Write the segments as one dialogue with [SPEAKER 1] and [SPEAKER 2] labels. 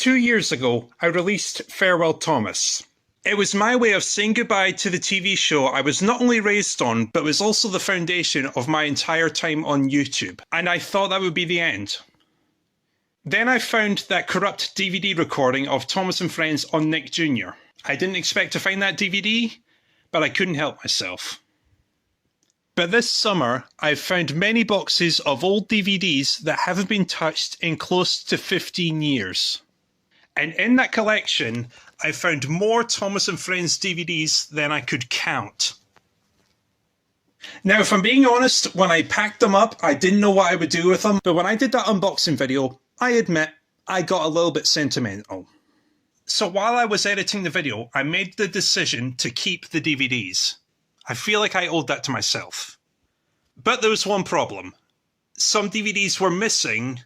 [SPEAKER 1] 2 years ago, I released Farewell Thomas. It was my way of saying goodbye to the TV show I was not only raised on, but was also the foundation of my entire time on YouTube, and I thought that would be the end. Then I found that corrupt DVD recording of Thomas and Friends on Nick Jr. I didn't expect to find that DVD, but I couldn't help myself. But this summer, I've found many boxes of old DVDs that haven't been touched in close to 15 years. And in that collection, I found more Thomas and Friends DVDs than I could count. Now, if I'm being honest, when I packed them up, I didn't know what I would do with them. But when I did that unboxing video, I admit I got a little bit sentimental. So while I was editing the video, I made the decision to keep the DVDs. I feel like I owed that to myself. But there was one problem. Some DVDs were missing.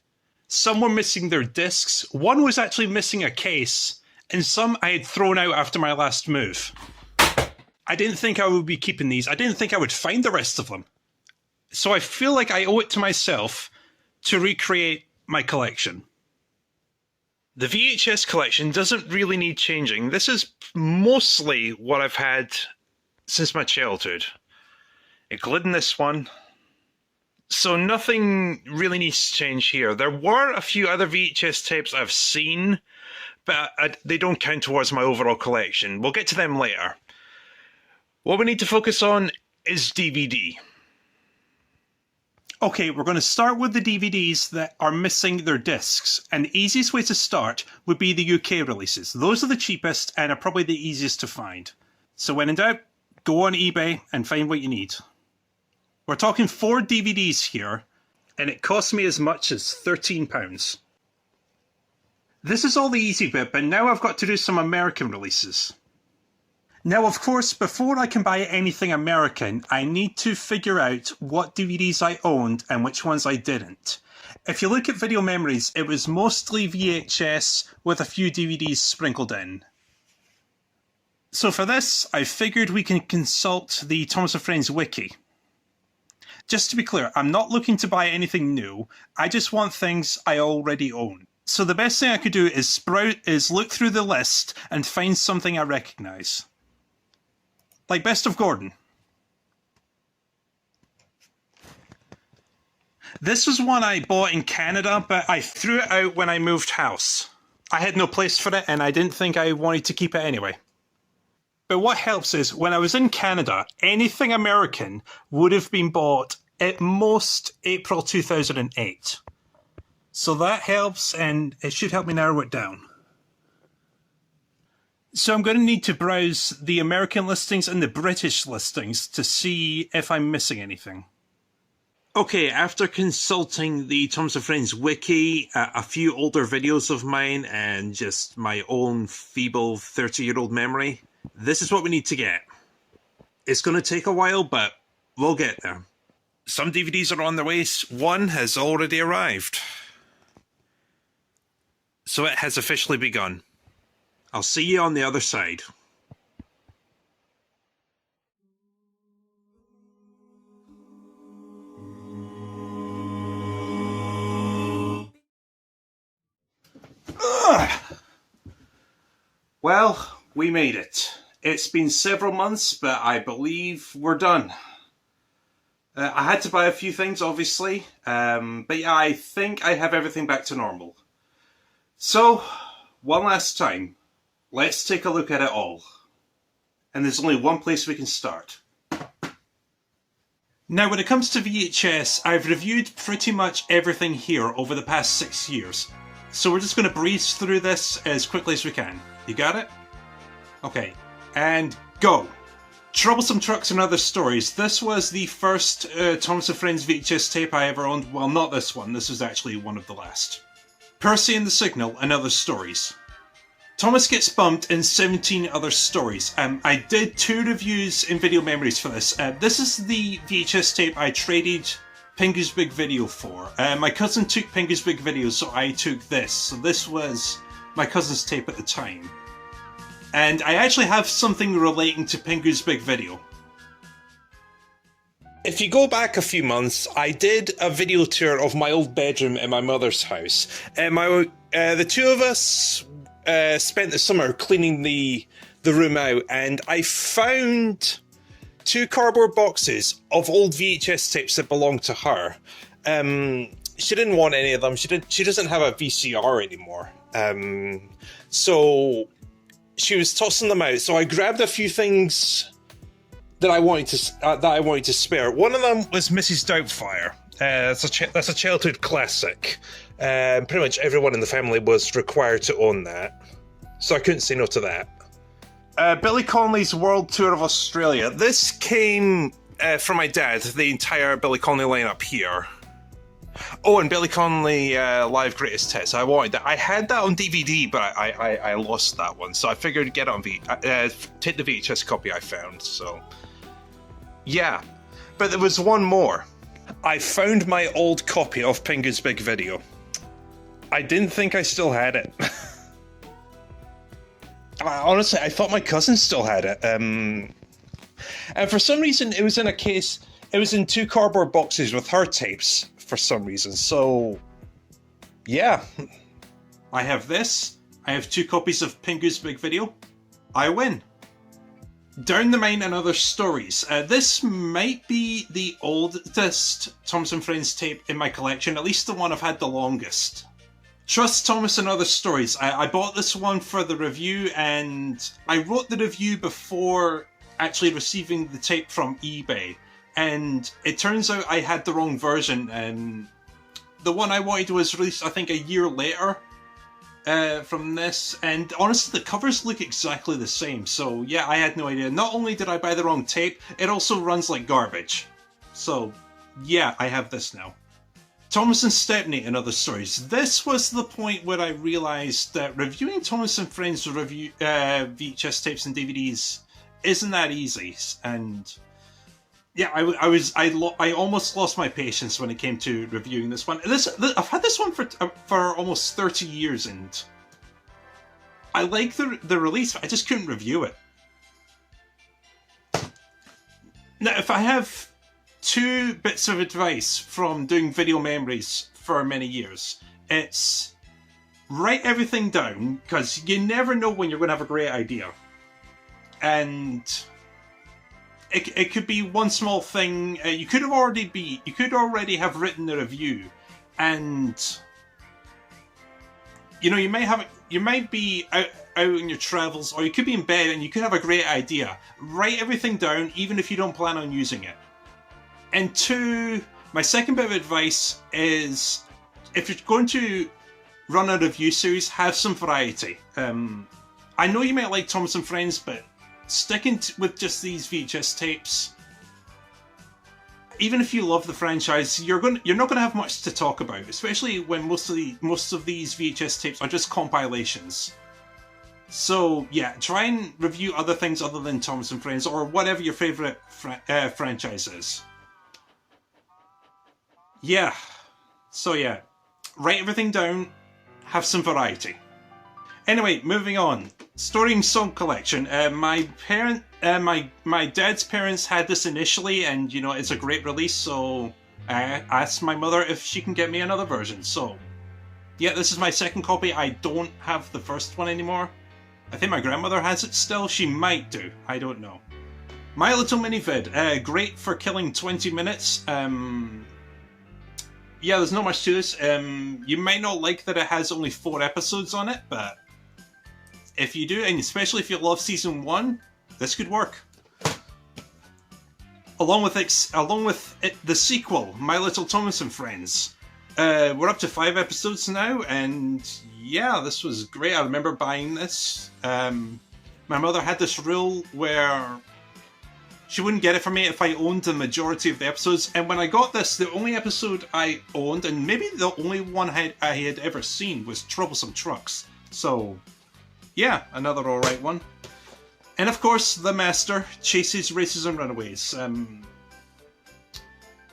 [SPEAKER 1] Some were missing their discs. One was actually missing a case. And some I had thrown out after my last move. I didn't think I would be keeping these. I didn't think I would find the rest of them. So I feel like I owe it to myself to recreate my collection. The VHS collection doesn't really need changing. This is mostly what I've had since my childhood, including this one. So nothing really needs to change here. There were a few other VHS tapes I've seen, but they don't count towards my overall collection. We'll get to them later. What we need to focus on is DVD. Okay, we're going to start with the DVDs that are missing their discs, and the easiest way to start would be the UK releases. Those are the cheapest and are probably the easiest to find. So when in doubt, go on eBay and find what you need. We're talking 4 DVDs here, and it cost me as much as £13. This is all the easy bit, but now I've got to do some American releases. Now, of course, before I can buy anything American, I need to figure out what DVDs I owned and which ones I didn't. If you look at Video Memories, it was mostly VHS with a few DVDs sprinkled in. So for this, I figured we can consult the Thomas and Friends wiki. Just to be clear, I'm not looking to buy anything new, I just want things I already own. So the best thing I could do is look through the list and find something I recognise. Like Best of Gordon. This was one I bought in Canada, but I threw it out when I moved house. I had no place for it and I didn't think I wanted to keep it anyway. But what helps is, when I was in Canada, anything American would have been bought at most April 2008. So that helps, and it should help me narrow it down. So I'm going to need to browse the American listings and the British listings to see if I'm missing anything. Okay, after consulting the Thomas and Friends wiki, a few older videos of mine, and just my own feeble 30-year-old memory, this is what we need to get. It's going to take a while, but we'll get there. Some DVDs are on their way. One has already arrived. So it has officially begun. I'll see you on the other side. Ugh. Well, we made it. It's been several months, but I believe we're done. I had to buy a few things, obviously, but yeah, I think I have everything back to normal. So, one last time, let's take a look at it all. And there's only one place we can start. Now, when it comes to VHS, I've reviewed pretty much everything here over the past 6 years. So we're just going to breeze through this as quickly as we can. You got it? Okay, and go! Troublesome Trucks and Other Stories. This was the first Thomas and Friends VHS tape I ever owned. Well, not this one. This was actually one of the last. Percy and the Signal and Other Stories. Thomas Gets Bumped and 17 Other Stories. I did 2 reviews in Video Memories for this. This is the VHS tape I traded Pingu's Big Video for. My cousin took Pingu's Big Video, so I took this. So this was my cousin's tape at the time. And I actually have something relating to Pingu's Big Video. If you go back a few months, I did a video tour of my old bedroom in my mother's house. The two of us spent the summer cleaning the room out, and I found 2 cardboard boxes of old VHS tapes that belonged to her. She didn't want any of them. She doesn't have a VCR anymore. So she was tossing them out. So I grabbed a few things that I wanted to spare. One of them was Mrs. Doubtfire. That's a childhood classic. Pretty much everyone in the family was required to own that, so I couldn't say no to that. Billy Connolly's World Tour of Australia. This came from my dad. The entire Billy Connolly lineup here. Oh, and Billy Connolly Live Greatest Hits. I wanted that. I had that on DVD, but I lost that one, so I figured get it on take the VHS copy I found. So. Yeah, but there was one more. I found my old copy of Pingu's Big Video. I didn't think I still had it. Honestly, I thought my cousin still had it. And for some reason, it was in a case. It was in 2 cardboard boxes with her tapes for some reason. So, yeah. I have this. I have 2 copies of Pingu's Big Video. I win. Down the Mine and Other Stories. This might be the oldest Thomas and Friends tape in my collection, at least the one I've had the longest. Trust Thomas and Other Stories. I bought this one for the review, and I wrote the review before actually receiving the tape from eBay. And it turns out I had the wrong version. The one I wanted was released, I think, a year later. From this, and honestly the covers look exactly the same, so yeah, I had no idea. Not only did I buy the wrong tape, it also runs like garbage. So yeah, I have this now. Thomas and Stepney and Other Stories. This was the point where I realised that reviewing Thomas and Friends VHS tapes and DVDs isn't that easy, and yeah, I almost lost my patience when it came to reviewing this one. I've had this one for almost 30 years, and I like the release, but I just couldn't review it. Now, if I have 2 bits of advice from doing video memories for many years, it's write everything down, because you never know when you're going to have a great idea. And it could be one small thing. You could already have written the review, and you know, you might be out in your travels, or you could be in bed and you could have a great idea. Write everything down, even if you don't plan on using it. And 2, my second bit of advice is, if you're going to run a review series, have some variety. I know you might like Thomas and Friends, but sticking with just these VHS tapes, even if you love the franchise, you're not gonna have much to talk about, especially when most of these VHS tapes are just compilations. So yeah, try and review other things other than Thomas and Friends, or whatever your favorite franchise is. Yeah. So yeah, write everything down, have some variety. Anyway, moving on. Story and Song Collection. My dad's parents had this initially, and you know, it's a great release, so I asked my mother if she can get me another version. So yeah, this is my second copy. I don't have the first one anymore. I think my grandmother has it still. She might do. I don't know. My Little Mini Vid. Great for killing 20 minutes. Yeah, there's not much to this. You might not like that it has only 4 episodes on it, but if you do, and especially if you love season 1, this could work. Along with the sequel, My Little Thomas and Friends. We're up to 5 episodes now, and yeah, this was great. I remember buying this. My mother had this rule where she wouldn't get it for me if I owned the majority of the episodes, and when I got this, the only episode I owned, and maybe the only one I had ever seen, was Troublesome Trucks. So yeah, another alright one. And of course, The Master, Chases, Races and Runaways.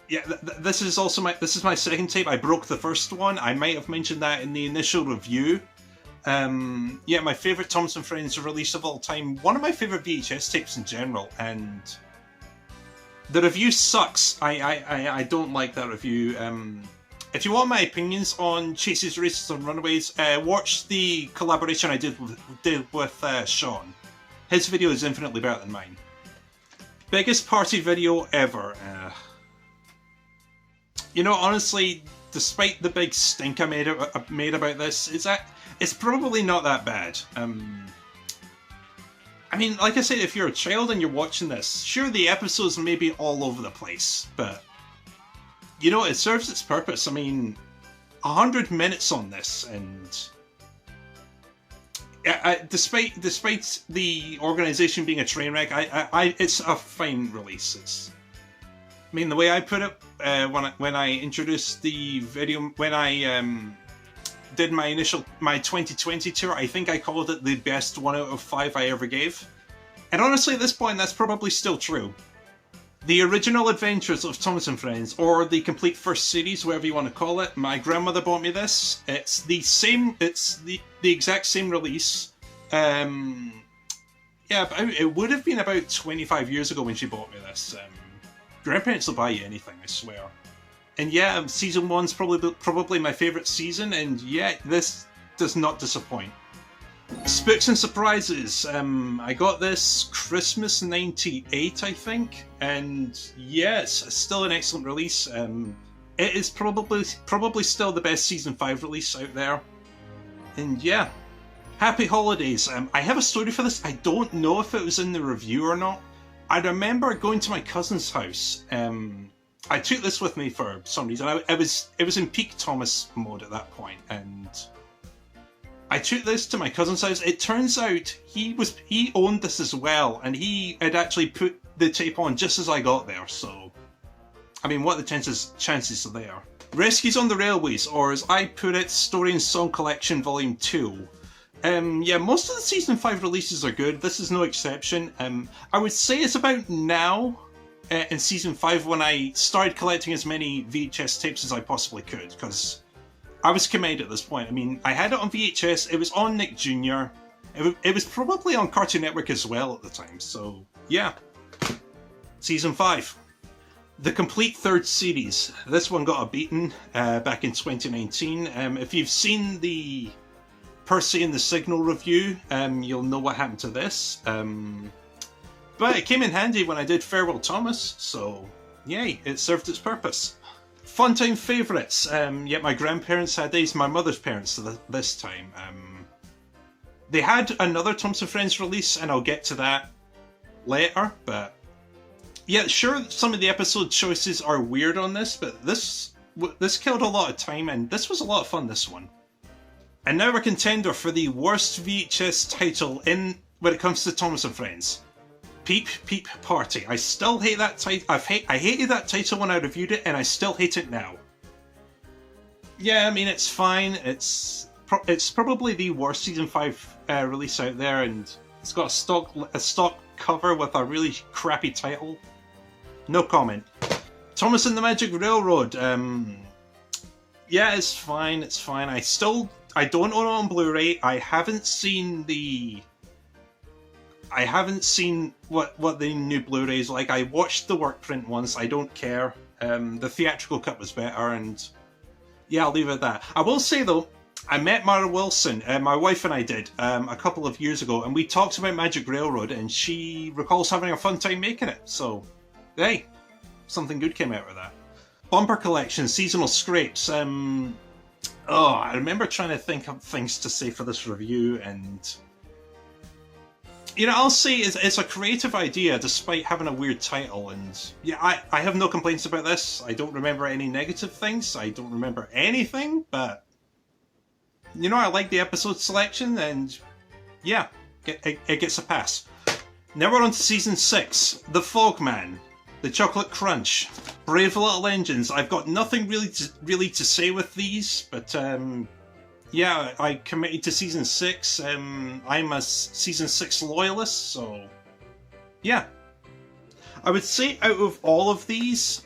[SPEAKER 1] Yeah, this is my second tape. I broke the first one. I might have mentioned that in the initial review. Yeah, my favourite Thomas and Friends release of all time. One of my favourite VHS tapes in general. And The review sucks. I don't like that review. If you want my opinions on Chases, Races and Runaways, watch the collaboration I did with Sean. His video is infinitely better than mine. Biggest party video ever. You know, honestly, despite the big stink I made about this, it's probably not that bad. I mean, like I said, if you're a child and you're watching this, sure, the episodes may be all over the place, but you know, it serves its purpose. I mean, 100 minutes on this, and despite the organisation being a train wreck, it's a fine release. I mean, the way I put it when I introduced the video, when I did my 2020 tour, I think I called it the best 1 out of 5 I ever gave. And honestly, at this point, that's probably still true. The original Adventures of Thomas and Friends, or the complete first series, whatever you want to call it, my grandmother bought me this. It's the exact same release. Yeah, it would have been about 25 years ago when she bought me this. Grandparents will buy you anything, I swear. And yeah, season 1's probably my favourite season, and yeah, this does not disappoint. Spooks and Surprises. I got this Christmas '98, I think, and yeah, it's still an excellent release. It is probably still the best season 5 release out there. And yeah, Happy Holidays. I have a story for this. I don't know if it was in the review or not. I remember going to my cousin's house. I took this with me for some reason. It was in peak Thomas mode at that point, and I took this to my cousin's house. It turns out he owned this as well, and he had actually put the tape on just as I got there. So, I mean, what are the chances are there? Rescues on the Railways, or as I put it, Story and Song Collection Volume 2. Yeah, most of the Season 5 releases are good. This is no exception. I would say it's about now, in Season 5, when I started collecting as many VHS tapes as I possibly could, because I was committed at this point. I mean, I had it on VHS, it was on Nick Jr., it was probably on Cartoon Network as well at the time, so yeah. Season 5. The complete third series. This one got a beating back in 2019. If you've seen the Percy and the Signal review, you'll know what happened to this. But it came in handy when I did Farewell Thomas, so yay, it served its purpose. Funtime favourites. Yeah, my grandparents had these, my mother's parents this time. They had another Thomas and Friends release, and I'll get to that later, but yeah, sure, some of the episode choices are weird on this, but this killed a lot of time, and this was a lot of fun, this one. And now our contender for the worst VHS title when it comes to Thomas and Friends. Peep Peep Party. I still hate that title. I hated that title when I reviewed it, and I still hate it now. Yeah, I mean, it's fine. It's probably the worst Season 5 release out there, and it's got a stock cover with a really crappy title. No comment. Thomas and the Magic Railroad. Yeah, it's fine. It's fine. I don't own it on Blu-ray. I haven't seen what the new Blu-ray is like. I watched the work print once. I don't care. The theatrical cut was better, and yeah, I'll leave it at that. I will say though, I met Mara Wilson, my wife and I did, a couple of years ago, and we talked about Magic Railroad, and she recalls having a fun time making it. So, hey, something good came out of that. Bumper Collection, Seasonal Scrapes. I remember trying to think of things to say for this review, and you know, I'll say it's a creative idea despite having a weird title, and yeah, I have no complaints about this. I don't remember any negative things. I don't remember anything, but you know, I like the episode selection, and yeah, it gets a pass. Now we're on to Season 6, The Fogman, The Chocolate Crunch, Brave Little Engines. I've got nothing really to say with these, but yeah, I committed to Season 6. I'm a Season 6 loyalist, so yeah. I would say out of all of these,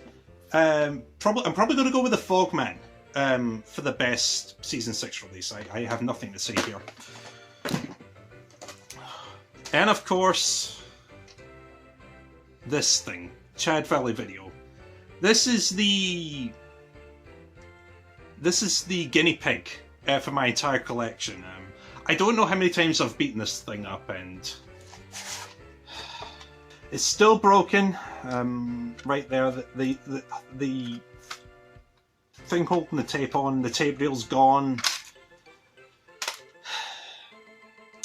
[SPEAKER 1] I'm probably going to go with The Fogman for the best Season 6 release. I have nothing to say here. And of course, this thing. Chad Valley video. This is the guinea pig for my entire collection. I don't know how many times I've beaten this thing up, and it's still broken. Right there, the thing holding the tape on, the tape reel's gone.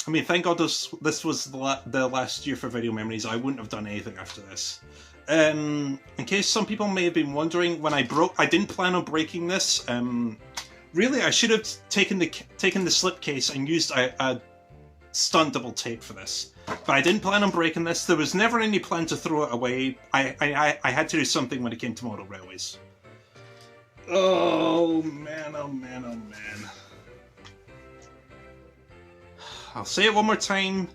[SPEAKER 1] I mean, thank God this was the last year for Video Memories. I wouldn't have done anything after this. In case some people may have been wondering, when I didn't plan on breaking this. Really, I should have taken the slipcase and used a stunt double tape for this. But I didn't plan on breaking this. There was never any plan to throw it away. I had to do something when it came to model railways. Oh man, oh man, oh man. I'll say it one more time.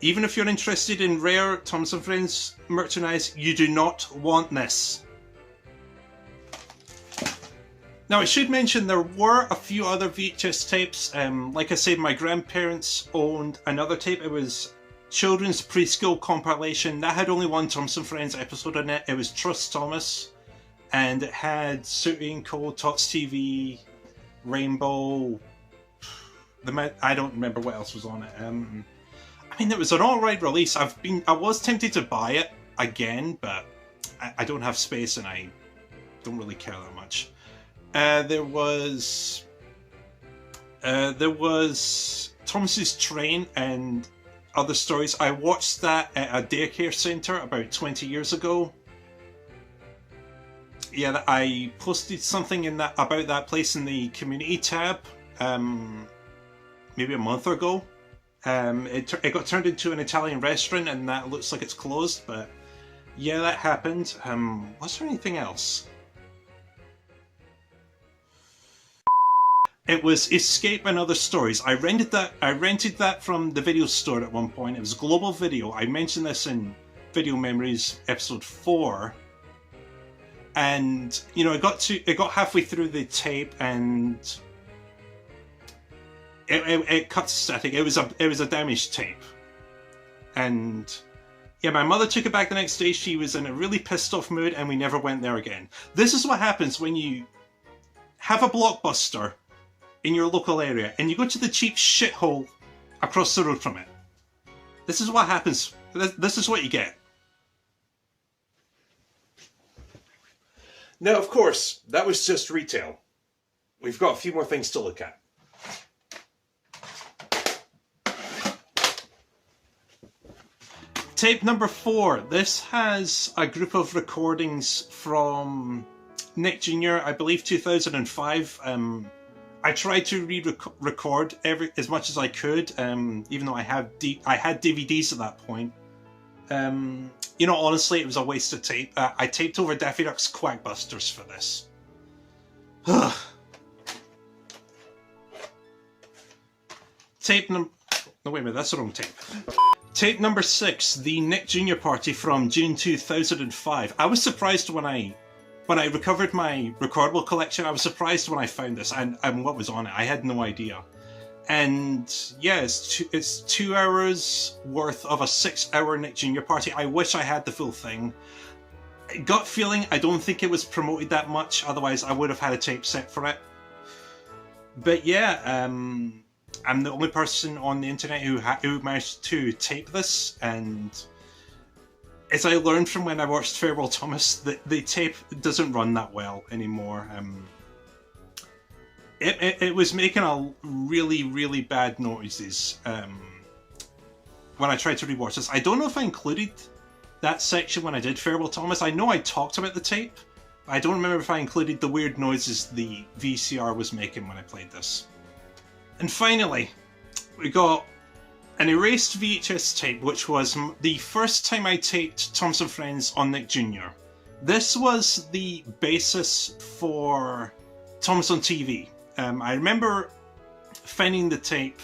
[SPEAKER 1] Even if you're interested in rare Thomas & Friends merchandise, you do not want this. Now, I should mention there were a few other VHS tapes. Like I said, my grandparents owned another tape. It was Children's Preschool Compilation. That had only one Thomas & Friends episode in it. It was Trust Thomas. And it had Sooty & Co, Tots TV, Rainbow. I don't remember what else was on it. I mean, it was an alright release. I was tempted to buy it again, but I don't have space and I don't really care that much. There was Thomas's Train and Other Stories. I watched that at a daycare centre about 20 years ago. Yeah, I posted something about that place in the community tab maybe a month ago. It got turned into an Italian restaurant and that looks like it's closed, but yeah, that happened. Was there anything else? It was Escape and Other Stories. I rented that from the video store at one point. It was Global Video. I mentioned this in Video Memories episode 4. And you know, it got halfway through the tape and it cut static. It was a damaged tape. And yeah, my mother took it back the next day. She was in a really pissed off mood and we never went there again. This is what happens when you have a Blockbuster in your local area and you go to the cheap shithole across the road from it. This is what happens. This is what you get. Now, of course, that was just retail. We've got a few more things to look at. Tape number 4. This has a group of recordings from Nick Jr., I believe 2005. I tried to re-record as much as I could, even though I had DVDs at that point. You know, honestly, it was a waste of tape. I taped over Daffy Duck's Quackbusters for this. Tape number... No, wait a minute, that's the wrong tape. Tape number 6, the Nick Jr. party from June 2005. I was surprised when I recovered my recordable collection. I was surprised when I found this and what was on it. I had no idea. And yeah, it's 2 hours worth of a 6-hour Nick Jr. party. I wish I had the full thing. Gut feeling, I don't think it was promoted that much. Otherwise, I would have had a tape set for it. But yeah, I'm the only person on the internet who managed to tape this, and as I learned from when I watched Farewell Thomas, the tape doesn't run that well anymore. It was making a really, really bad noises when I tried to rewatch this. I don't know if I included that section when I did Farewell Thomas. I know I talked about the tape, but I don't remember if I included the weird noises the VCR was making when I played this. And finally, we got an erased VHS tape, which was the first time I taped Thomas & Friends on Nick Jr. This was the basis for Thomas on TV. I remember finding the tape,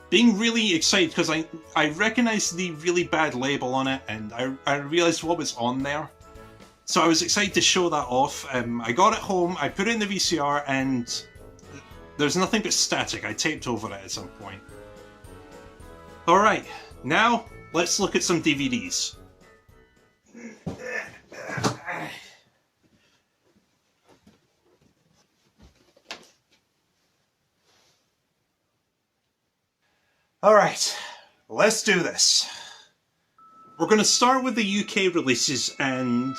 [SPEAKER 1] being really excited because I recognized the really bad label on it and I realized what was on there. So I was excited to show that off. I got it home, I put it in the VCR and there's nothing but static. I taped over it at some point. Alright, now let's look at some DVDs. Alright, let's do this. We're going to start with the UK releases, and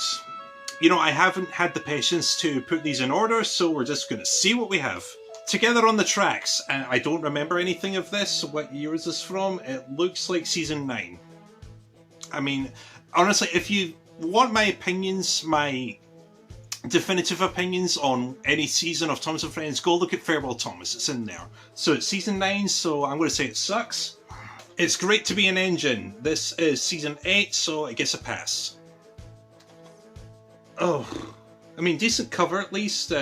[SPEAKER 1] you know, I haven't had the patience to put these in order, so we're just going to see what we have. Together on the Tracks, and I don't remember anything of this. What year is this from? It looks like season 9. I mean, honestly, if you want my opinions, my definitive opinions on any season of Thomas and Friends, go look at Farewell Thomas. It's in there. So it's season 9, so I'm going to say it sucks. It's Great to Be an Engine. This is season 8, so it gets a pass. Oh, I mean, decent cover at least.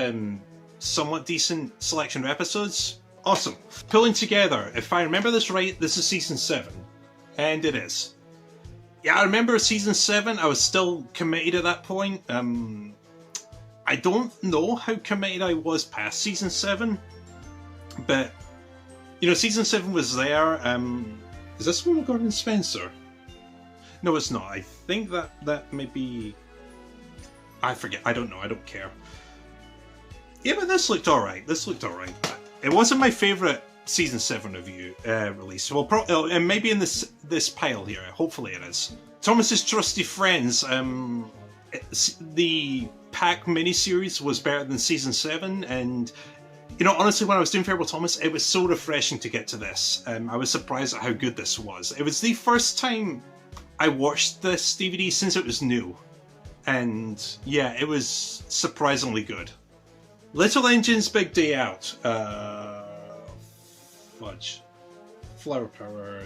[SPEAKER 1] Somewhat decent selection of episodes. Awesome. Pulling Together. If I remember this right, this is season 7. And it is. Yeah, I remember season 7. I was still committed at that point. I don't know how committed I was past season 7. But, you know, season 7 was there. Is this one with Gordon Spencer? No, it's not. I think that may be... I forget. I don't know. I don't care. Yeah, but this looked alright. This looked alright. It wasn't my favourite season 7 review release. Well, and maybe in this pile here. Hopefully it is. Thomas's Trusty Friends. The Pack miniseries was better than season 7, and you know, honestly, when I was doing Farewell Thomas, it was so refreshing to get to this. I was surprised at how good this was. It was the first time I watched this DVD since it was new, and yeah, it was surprisingly good. Little Engine's Big Day Out. Fudge. Flower Power.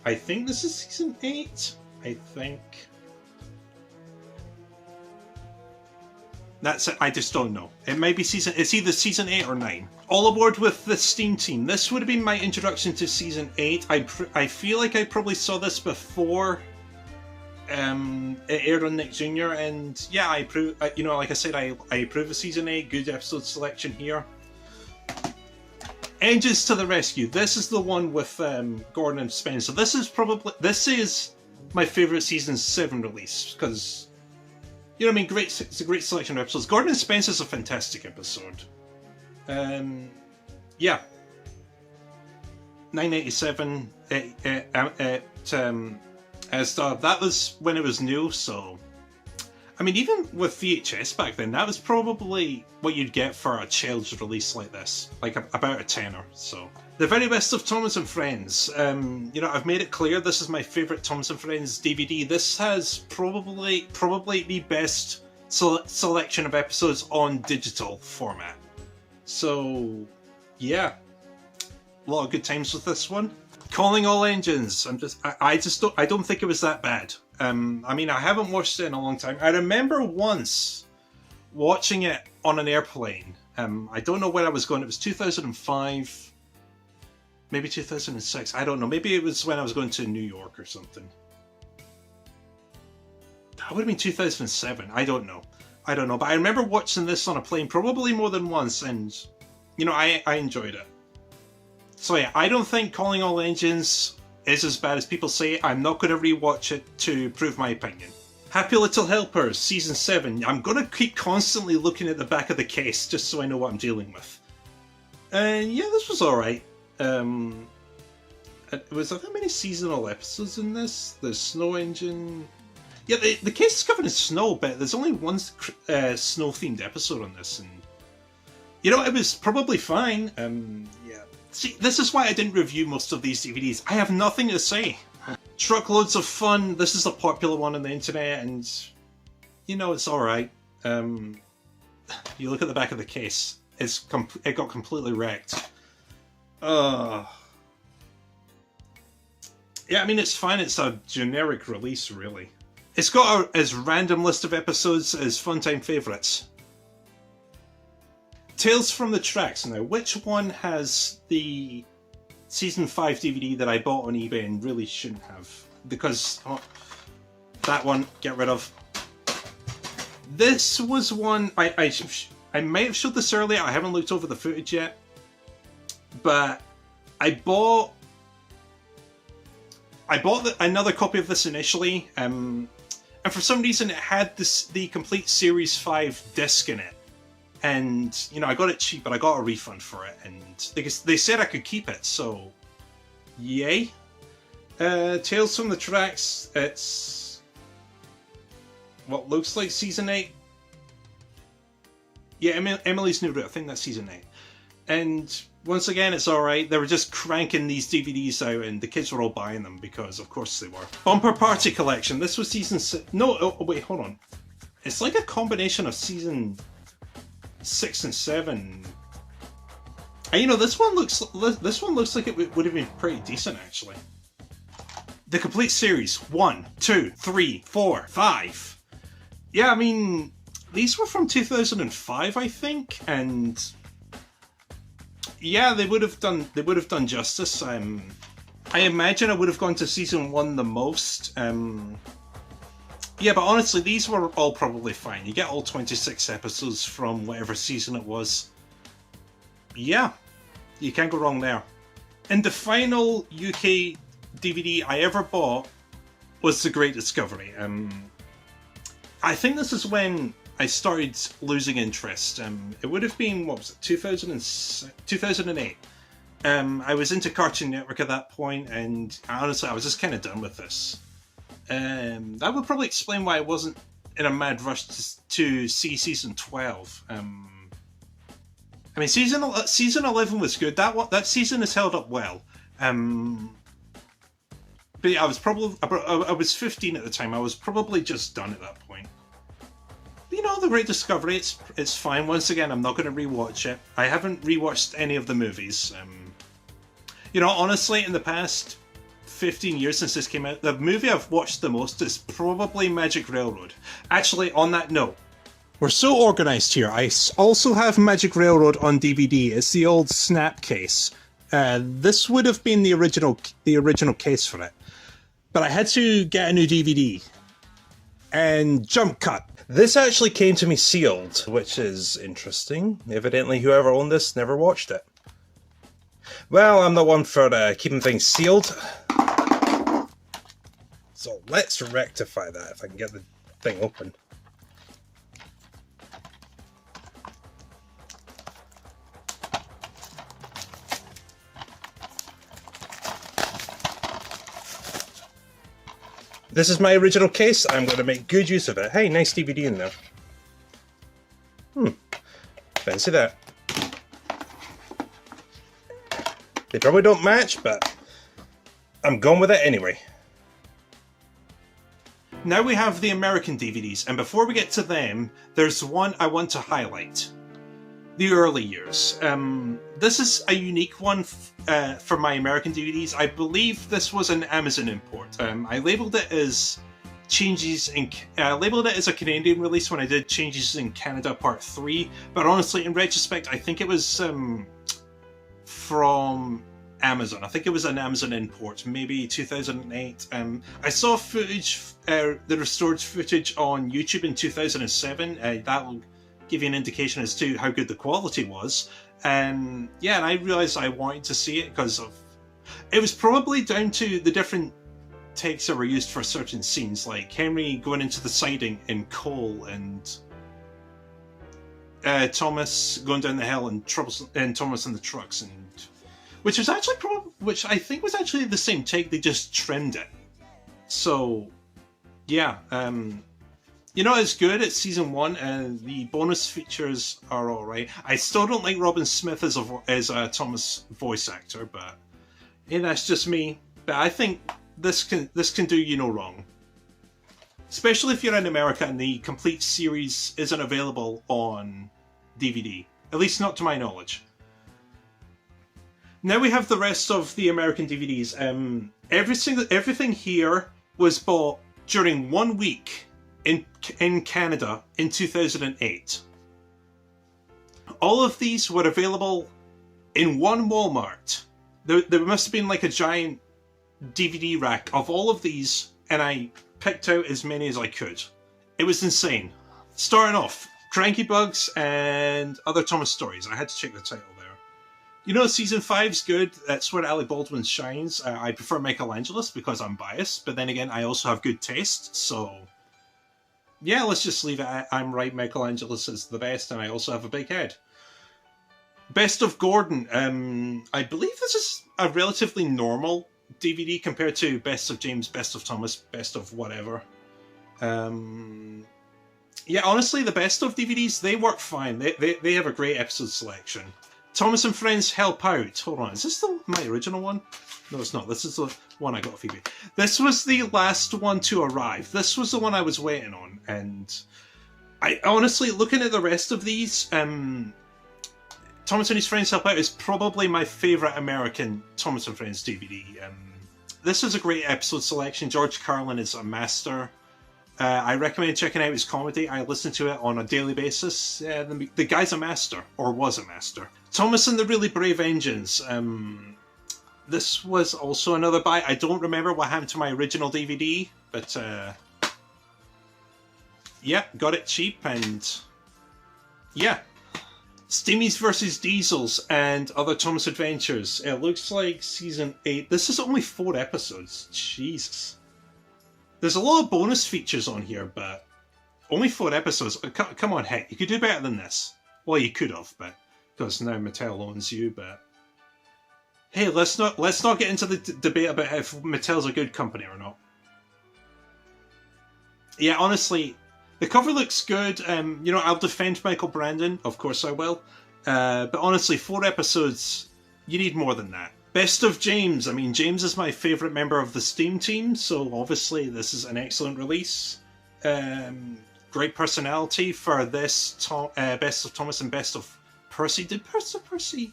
[SPEAKER 1] I think this is season 8. I think. That's it. I just don't know. It may be season... It's either season 8 or 9. All Aboard with the Steam Team. This would have been my introduction to season 8. I feel like I probably saw this before it aired on Nick Jr. And yeah, I approve... You know, like I said, I approve of season 8. Good episode selection here. Engines to the Rescue. This is the one with Gordon and Spencer. This is my favourite season 7 release, because... You know what I mean? It's a great selection of episodes. Gordon and Spencer's a fantastic episode. Yeah. 987 that was when it was new, so... I mean, even with VHS back then, that was probably what you'd get for a child's release like this. Like, about a tenner, so... The Very Best of Thomas and Friends. You know, I've made it clear this is my favourite Thomas and Friends DVD. This has probably the best selection of episodes on digital format. So, yeah. A lot of good times with this one. Calling All Engines. I don't think it was that bad. I mean, I haven't watched it in a long time. I remember once watching it on an airplane. I don't know where I was going. It was 2005. Maybe 2006. I don't know. Maybe it was when I was going to New York or something. That would have been 2007. I don't know. But I remember watching this on a plane probably more than once, and you know, I enjoyed it. So yeah, I don't think Calling All Engines is as bad as people say. I'm not going to rewatch it to prove my opinion. Happy Little Helpers, Season 7. I'm going to keep constantly looking at the back of the case just so I know what I'm dealing with. And yeah, this was alright. Was there that many seasonal episodes in this? The Snow Engine... Yeah, the case is covered in snow, but there's only one snow-themed episode on this, and... You know, it was probably fine. Yeah. See, this is why I didn't review most of these DVDs. I have nothing to say. Truckloads of Fun. This is a popular one on the internet, and... You know, it's alright. You look at the back of the case. It got completely wrecked. Yeah, I mean, it's fine. It's a generic release, really. It's got as random list of episodes as Funtime Favourites. Tales from the Tracks. Now, which one has the Season 5 DVD that I bought on eBay and really shouldn't have? Because, that one, get rid of. This was one... I might have showed this earlier. I haven't looked over the footage yet. But I bought another copy of this initially, and for some reason it had the complete Series 5 disc in it. And, you know, I got it cheap, but I got a refund for it, and they said I could keep it, so yay. Tales from the Tracks, it's what looks like season 8. Yeah, Emily's New Route, I think that's season 8. And once again, it's alright. They were just cranking these DVDs out and the kids were all buying them because of course they were. Bumper Party Collection, this was season 6. No, oh, wait, hold on. It's like a combination of season 6 and 7. And you know, this one looks like it would have been pretty decent actually. The complete series, 1, 2, 3, 4, 5. Yeah, I mean, these were from 2005, I think, and yeah, they would have done justice. I imagine I would have gone to season 1 the most. Yeah, but honestly, these were all probably fine. You get all 26 episodes from whatever season it was. Yeah, you can't go wrong there. And the final UK DVD I ever bought was The Great Discovery. I think this is when I started losing interest. It would have been, what was it, 2008. I was into Cartoon Network at that point, and honestly, I was just kind of done with this. That would probably explain why I wasn't in a mad rush to see season 12. I mean, season 11 was good. That season has held up well. But yeah, I was 15 at the time. I was probably just done at that point. But, you know, The Great Discovery, it's fine. Once again, I'm not going to rewatch it. I haven't rewatched any of the movies. You know, honestly, in the past 15 years since this came out, the movie I've watched the most is probably Magic Railroad. Actually, on that note, we're so organised here. I also have Magic Railroad on DVD. It's the old snap case. This would have been the original case for it. But I had to get a new DVD. And jump cut. This actually came to me sealed, which is interesting. Evidently whoever owned this never watched it. Well, I'm the one for keeping things sealed. So let's rectify that if I can get the thing open. This is my original case. I'm going to make good use of it. Hey, nice DVD in there. Fancy that. They probably don't match, but I'm going with it anyway. Now we have the American DVDs, and before we get to them, there's one I want to highlight. The early years. This is a unique one for my American DVDs. I believe this was an Amazon import. I labelled it as labelled it as a Canadian release when I did Changes in Canada Part 3, but honestly, in retrospect, I think it was from Amazon. I think it was an Amazon import, maybe 2008. I saw footage, the restored footage on YouTube in 2007. That'll give you an indication as to how good the quality was. Yeah, and I realised I wanted to see it because of... It was probably down to the different takes that were used for certain scenes, like Henry going into the siding in coal and Thomas going down the hill and Thomas in the trucks, and which was actually which I think was actually the same take. They just trimmed it. So yeah, you know, it's good. It's season 1, and the bonus features are all right. I still don't like Robin Smith as a Thomas voice actor, but hey, that's just me. But I think this can do you no wrong, especially if you're in America and the complete series isn't available on DVD. At least not to my knowledge. Now we have the rest of the American DVDs. Everything here was bought during 1 week in Canada in 2008. All of these were available in one Walmart. There must have been like a giant DVD rack of all of these, and I picked out as many as I could. It was insane. Starting off, Cranky Bugs and Other Thomas Stories. I had to check the title there. You know, season 5's good. That's where Alec Baldwin shines. I prefer Michelangelos because I'm biased, but then again, I also have good taste, so yeah, let's just leave it at I'm right, Michelangelos is the best, and I also have a big head. Best of Gordon. I believe this is a relatively normal DVD compared to Best of James, Best of Thomas, Best of whatever. Yeah, honestly, the Best of DVDs, they work fine. They have a great episode selection. Thomas and Friends Help Out. Hold on, is this my original one? No, it's not. This is the one I got off eBay. This was the last one to arrive. This was the one I was waiting on. And I honestly, looking at the rest of these, Thomas and His Friends Help Out is probably my favourite American Thomas and Friends DVD. This is a great episode selection. George Carlin is a master. I recommend checking out his comedy. I listen to it on a daily basis. The guy's a master, or was a master. Thomas and the Really Brave Engines. This was also another buy. I don't remember what happened to my original DVD, but yeah, got it cheap, and yeah. Steamies vs. Diesels and Other Thomas Adventures. It looks like season 8. This is only 4 episodes. Jesus. There's a lot of bonus features on here, but only 4 episodes. Come on, heck, you could do better than this. Well, you could have, but because now Mattel owns you. But hey, let's not get into the debate about if Mattel's a good company or not. Yeah, honestly, the cover looks good. You know, I'll defend Michael Brandon, of course I will. But honestly, 4 episodes, you need more than that. Best of James. I mean, James is my favourite member of the Steam team, so obviously this is an excellent release. Great personality for this Best of Thomas and Best of Percy. Did Best of Percy?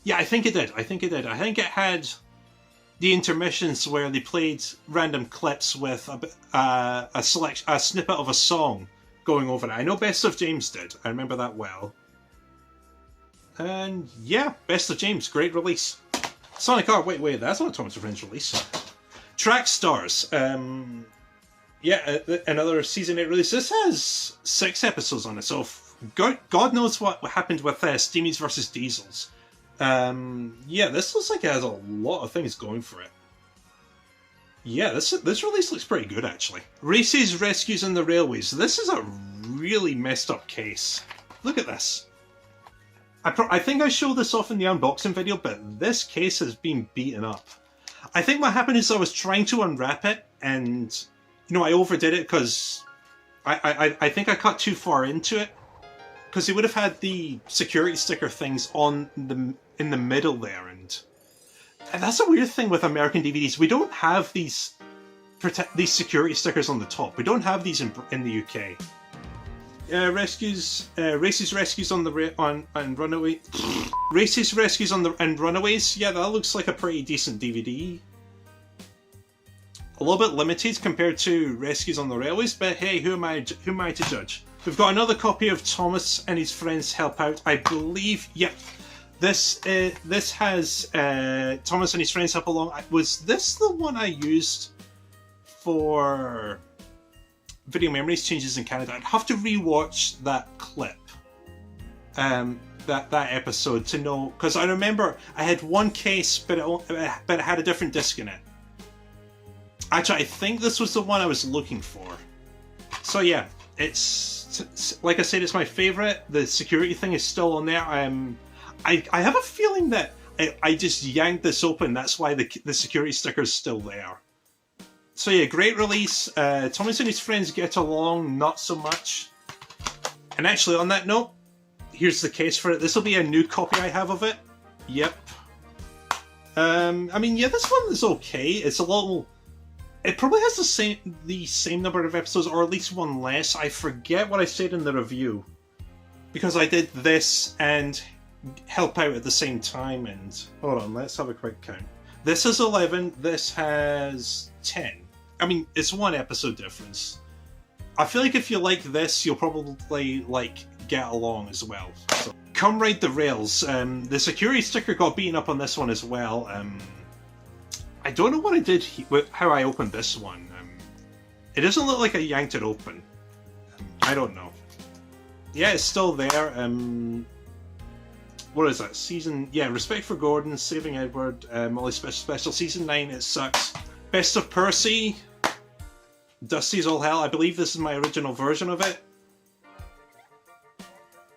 [SPEAKER 1] Yeah, I think it did. I think it had the intermissions where they played random clips with a snippet of a song going over it. I know Best of James did. I remember that well. And yeah, Best of James, great release. Sonic R, wait, that's not a Thomas and Friends release. Track Stars. Yeah, another season 8 release. This has 6 episodes on it, so God knows what happened with Steamies vs. Diesels. Yeah, this looks like it has a lot of things going for it. Yeah, this release looks pretty good, actually. Races, Rescues, and the Railways. This is a really messed up case. Look at this. I think I showed this off in the unboxing video, but this case has been beaten up. I think what happened is I was trying to unwrap it, and you know, I overdid it because I think I cut too far into it, because they would have had the security sticker things in the middle there, and that's a weird thing with American DVDs. We don't have these security stickers on the top. We don't have these in the UK. Races, Rescues on Runaway. Races, Rescues and Runaways. Yeah, that looks like a pretty decent DVD. A little bit limited compared to Rescues on the Railways, but hey, who am I to judge? We've got another copy of Thomas and His Friends Help Out. I believe, yeah, this has Thomas and His Friends Help Along. Was this the one I used for Video Memories Changes in Canada? I'd have to rewatch that clip, that episode to know, because I remember I had one case, but it had a different disc in it. Actually, I think this was the one I was looking for. So yeah, it's like I said, it's my favorite. The security thing is still on there. I have a feeling that I just yanked this open. That's why the security sticker is still there. So yeah, great release. Thomas and His Friends Get Along, not so much. And actually, on that note, here's the case for it. This will be a new copy I have of it. Yep. I mean, yeah, this one is okay. It's a little. It probably has the same number of episodes, or at least one less. I forget what I said in the review, because I did this and Help Out at the same time. And hold on, let's have a quick count. This is 11. This has 10. I mean, it's 1 episode difference. I feel like if you like this, you'll probably like Get Along as well. So, Come Ride the Rails. The security sticker got beaten up on this one as well. I don't know what I did with how I opened this one. It doesn't look like I yanked it open. I don't know. Yeah, it's still there. What is that? Season... Yeah, Respect for Gordon, Saving Edward, Molly Special. Season 9, it sucks. Best of Percy. Dusty's All Hell. I believe this is my original version of it.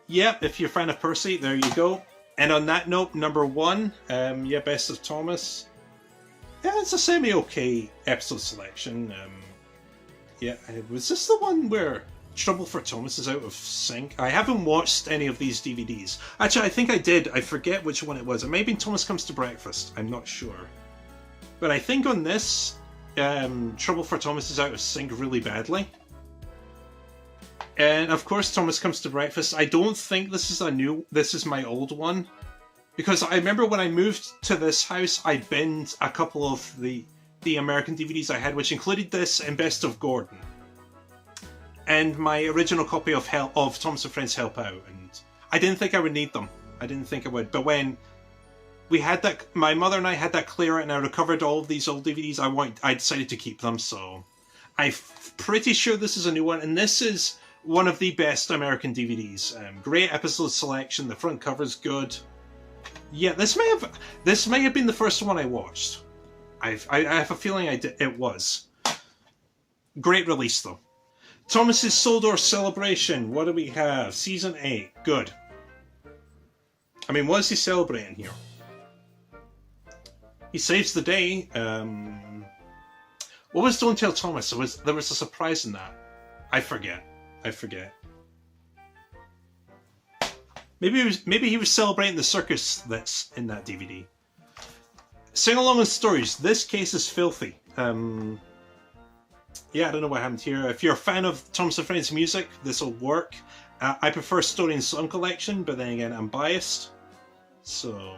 [SPEAKER 1] Yep, if you're a fan of Percy, there you go. And on that note, number 1, yeah, Best of Thomas. Yeah, it's a semi-okay episode selection. Yeah, was this the one where Trouble for Thomas is out of sync? I haven't watched any of these DVDs. Actually, I think I did. I forget which one it was. It may have been Thomas Comes to Breakfast. I'm not sure. But I think on this, Trouble for Thomas is out of sync really badly. And of course, Thomas Comes to Breakfast. I don't think this is my old one. Because I remember when I moved to this house, I binned a couple of the American DVDs I had, which included this and Best of Gordon. And my original copy of Thomas and Friends Help Out. And I didn't think I would need them. I didn't think I would. But when we had that, my mother and I had that clear out and I recovered all of these old DVDs, I decided to keep them. So I'm pretty sure this is a new one. And this is one of the best American DVDs. Great episode selection. The front cover's good. Yeah, this may have been the first one I watched. I have a feeling it was. Great release though. Thomas's Soldor Celebration. What do we have? Season 8. Good. I mean, what is he celebrating here? He saves the day. What was Don't Tell Thomas? There was a surprise in that. I forget. Maybe he was celebrating the circus that's in that DVD. Sing along with stories. This case is filthy. Yeah, I don't know what happened here. If you're a fan of Thomas and Friends music, this will work. I prefer Story and Song Collection, but then again, I'm biased. So,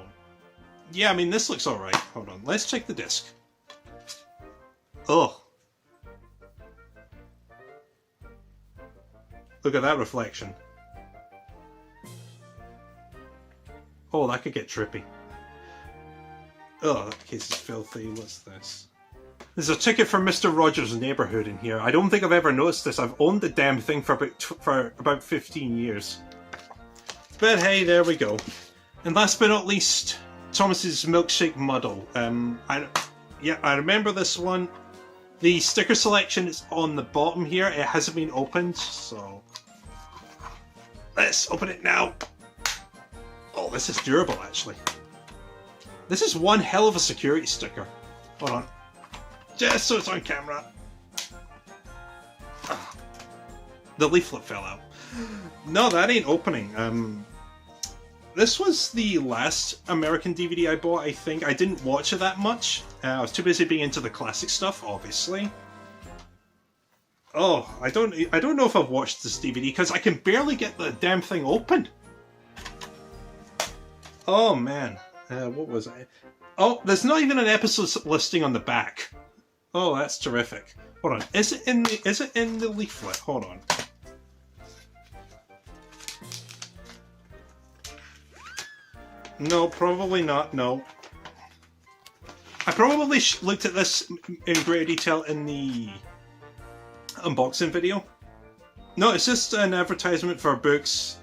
[SPEAKER 1] yeah, I mean, this looks alright. Hold on, let's check the disc. Oh. Look at that reflection. Oh, that could get trippy. Oh, that case is filthy. What's this? There's a ticket for Mr. Rogers' Neighborhood in here. I don't think I've ever noticed this. I've owned the damn thing for about 15 years. But hey, there we go. And last but not least, Thomas's Milkshake Muddle. I remember this one. The sticker selection is on the bottom here. It hasn't been opened, so let's open it now. Oh, this is durable, actually. This is one hell of a security sticker. Hold on. Just so it's on camera. The leaflet fell out. No, that ain't opening. This was the last American DVD I bought, I think. I didn't watch it that much. I was too busy being into the classic stuff, obviously. Oh, I don't know if I've watched this DVD, because I can barely get the damn thing open. Oh, man. What was I? Oh, there's not even an episode listing on the back. Oh, that's terrific. Hold on. Is it in the leaflet? Hold on. No, probably not. No. I probably looked at this in greater detail in the unboxing video. No, it's just an advertisement for books.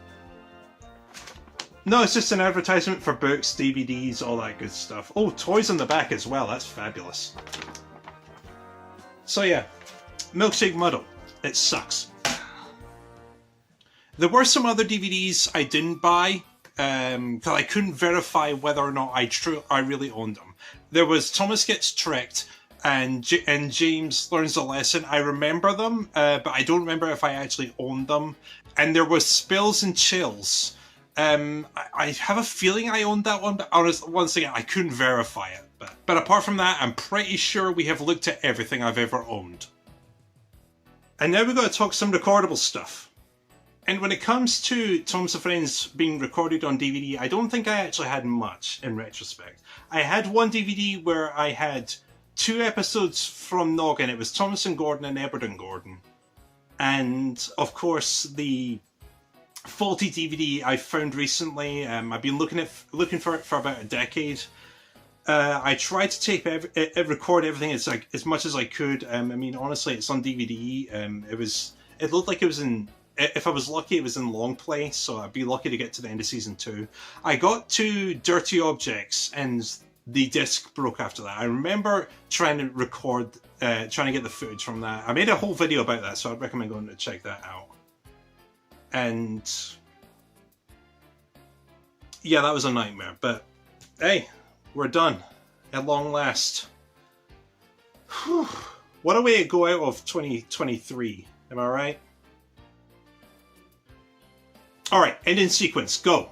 [SPEAKER 1] No, it's just an advertisement for books, DVDs, all that good stuff. Oh, toys on the back as well. That's fabulous. So yeah, Milkshake Muddle. It sucks. There were some other DVDs I didn't buy because I couldn't verify whether or not I really owned them. There was Thomas Gets Tricked and James Learns a Lesson. I remember them, but I don't remember if I actually owned them. And there was Spills and Chills. I have a feeling I owned that one, but once again, I couldn't verify it. But apart from that, I'm pretty sure we have looked at everything I've ever owned. And now we've got to talk some recordable stuff. And when it comes to Thomas and Friends being recorded on DVD, I don't think I actually had much in retrospect. I had one DVD where I had 2 episodes from Noggin. It was Thomas and Gordon and Ebert and Gordon. And, of course, the faulty DVD I found recently. I've been looking for it for about a decade. I tried to record everything as much as I could. I mean, honestly, it's on DVD. It looked like it was in. If I was lucky, it was in long play, so I'd be lucky to get to the end of season 2. I got to Dirty Objects, and the disc broke after that. I remember trying to record, trying to get the footage from that. I made a whole video about that, so I'd recommend going to check that out. And yeah, that was a nightmare, but hey, we're done at long last. What a way to go out of 2023, am I right? Alright, ending sequence, go.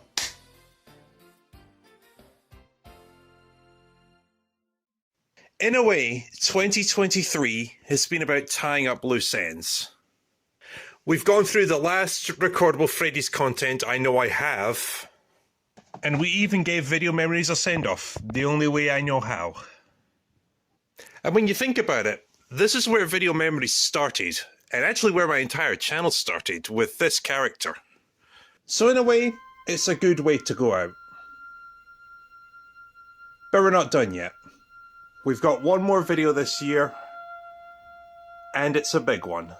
[SPEAKER 1] In a way, 2023 has been about tying up loose ends. We've gone through the last recordable Freddy's content, I know I have. And we even gave Video Memories a send-off, the only way I know how. And when you think about it, this is where Video Memories started, and actually where my entire channel started, with this character. So in a way, it's a good way to go out. But we're not done yet. We've got one more video this year, and it's a big one.